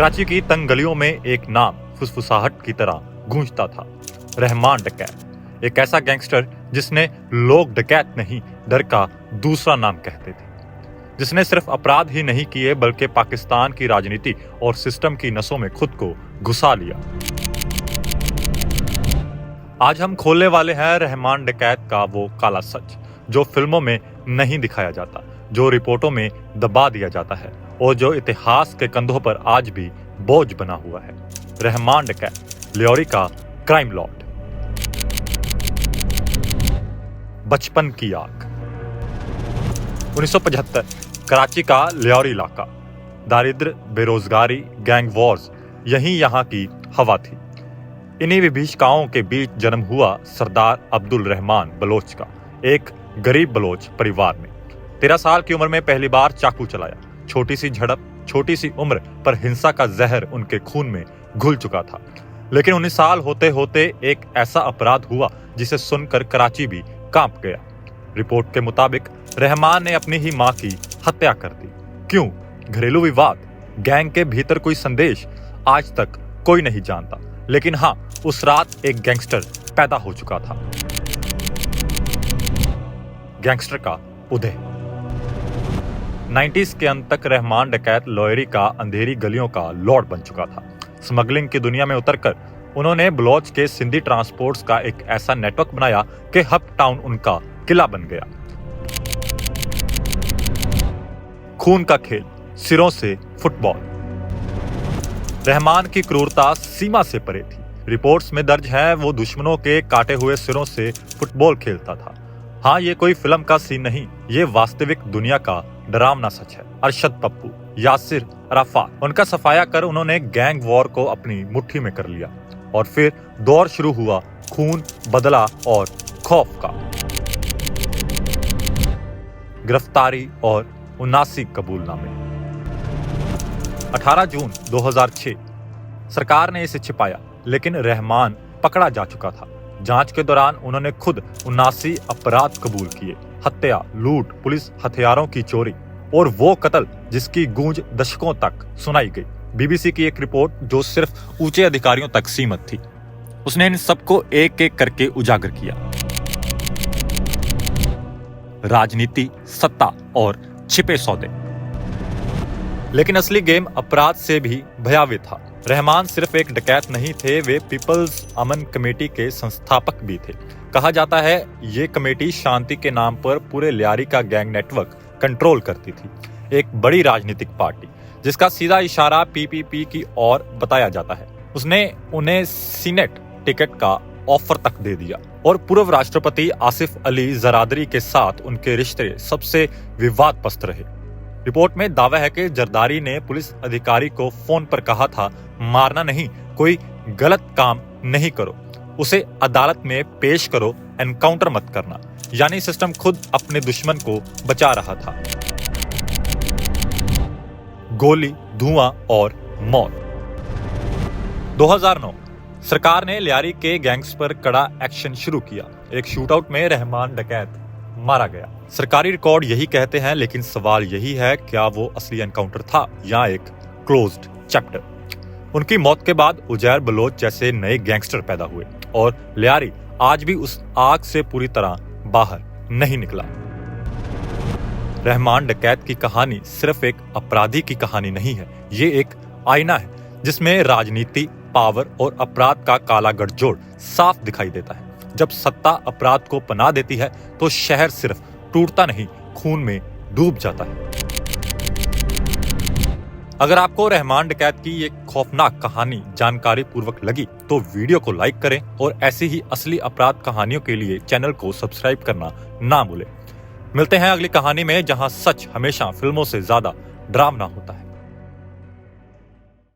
कराची की तंग गलियों में एक नाम फुसफुसाहट की तरह गूंजता था, रहमान डकैत। एक ऐसा गैंगस्टर जिसने लोग डकैत नहीं डर का दूसरा नाम कहते थे, जिसने सिर्फ अपराध ही नहीं किए बल्कि पाकिस्तान की राजनीति और सिस्टम की नसों में खुद को घुसा लिया। आज हम खोलने वाले हैं रहमान डकैत का वो काला सच जो फिल्मों में नहीं दिखाया जाता, जो रिपोर्टों में दबा दिया जाता है और जो इतिहास के कंधों पर आज भी बोझ बना हुआ है। रहमान डकैत, ल्योरी का क्राइम लॉर्ड। बचपन की आग। 1975 कराची का ल्योरी इलाका। दारिद्र, बेरोजगारी, गैंग वॉर्स, यही यहाँ की हवा थी। इन्हीं विभीषिकाओं के बीच जन्म हुआ सरदार अब्दुल रहमान बलोच का, एक गरीब बलोच परिवार में। 13 साल की उम्र में पहली बार चाकू चलाया। छोटी सी झड़प, छोटी सी उम्र पर हिंसा का जहर उनके खून में घुल चुका था। लेकिन 19 साल होते होते एक ऐसा अपराध हुआ जिसे सुनकर कराची भी कांप गया। रिपोर्ट के मुताबिक रहमान ने अपनी ही मां की हत्या कर दी। क्यों? घरेलू विवाद, गैंग के भीतर कोई संदेश, आज तक कोई नहीं जानता। लेकिन हाँ, उस रात एक गैंगस्टर पैदा हो चुका था। गैंगस्टर का उदय। 90s के अंत तक रहमान डकैत ल्योरी का अंधेरी गलियों का लॉर्ड बन चुका था। स्मगलिंग की दुनिया में उतरकर उन्होंने बलोच के सिंधी ट्रांसपोर्ट्स का एक ऐसा नेटवर्क बनाया कि हब टाउन उनका किला बन गया। खून का खेल, सिरों से फुटबॉल। रहमान की क्रूरता सीमा से परे थी। रिपोर्ट्स में दर्ज है वो दुश्मनों के काटे हुए सिरों से फुटबॉल खेलता था। हाँ, ये कोई फिल्म का सीन नहीं, ये वास्तविक दुनिया का डरावना सच है। अरशद पप्पू, यासिर अराफात, उनका सफाया कर उन्होंने गैंग वॉर को अपनी मुट्ठी में कर लिया। और फिर दौर शुरू हुआ खून, बदला और खौफ का। गिरफ्तारी और 79 कबूलनामे। 18 जून 2006 सरकार ने इसे छिपाया, लेकिन रहमान पकड़ा जा चुका था। जांच के दौरान उन्होंने खुद 79 अपराध कबूल किए। हत्या, लूट, पुलिस हथियारों की चोरी और वो कत्ल जिसकी गूंज दशकों तक सुनाई गई। बीबीसी की एक रिपोर्ट जो सिर्फ ऊंचे अधिकारियों तक सीमित थी, उसने इन सबको एक एक करके उजागर किया। राजनीति, सत्ता और छिपे सौदे। लेकिन असली गेम अपराध से भी भयावह था। रहमान सिर्फ एक डकैत नहीं थे, वे पीपल्स अमन कमेटी के संस्थापक भी थे। कहा जाता है ये कमेटी शांति के नाम पर पूरे ल्योरी का गैंग नेटवर्क कंट्रोल करती थी। एक बड़ी राजनीतिक पार्टी जिसका सीधा इशारा पीपीपी की ओर बताया जाता है, उसने उन्हें सीनेट टिकट का ऑफर तक दे दिया। और पूर्व राष्ट्रपति आसिफ अली जरादरी के साथ उनके रिश्ते सबसे विवादग्रस्त रहे। रिपोर्ट में दावा है कि जरदारी ने पुलिस अधिकारी को फोन पर कहा था, मारना नहीं, कोई गलत काम नहीं करो, उसे अदालत में पेश करो, एनकाउंटर मत करना। यानी सिस्टम खुद अपने दुश्मन को बचा रहा था। गोली, धुआं और मौत। 2009 सरकार ने ल्योरी के गैंग्स पर कड़ा एक्शन शुरू किया। एक शूटआउट में रहमान डकैत मारा गया। सरकारी रिकॉर्ड यही कहते हैं, लेकिन सवाल यही है, क्या वो असली एनकाउंटर था या एक क्लोज्ड चैप्टर? उनकी मौत के बाद उजैर बलोच जैसे नए गैंगस्टर पैदा हुए और ल्योरी आज भी उस आग से पूरी तरह बाहर नहीं निकला। रहमान डकैत की कहानी सिर्फ एक अपराधी की कहानी नहीं है, ये एक आईना है जिसमें राजनीति, पावर और अपराध का काला गठजोड़ साफ दिखाई देता है। जब सत्ता अपराध को पनाह देती है तो शहर सिर्फ टूटता नहीं, खून में डूब जाता है। अगर आपको रहमान डकैत की ये खौफनाक कहानी जानकारी पूर्वक लगी तो वीडियो को लाइक करें और ऐसी ही असली अपराध कहानियों के लिए चैनल को सब्सक्राइब करना ना भूलें। मिलते हैं अगली कहानी में, जहां सच हमेशा फिल्मों से ज्यादा डरावना होता है।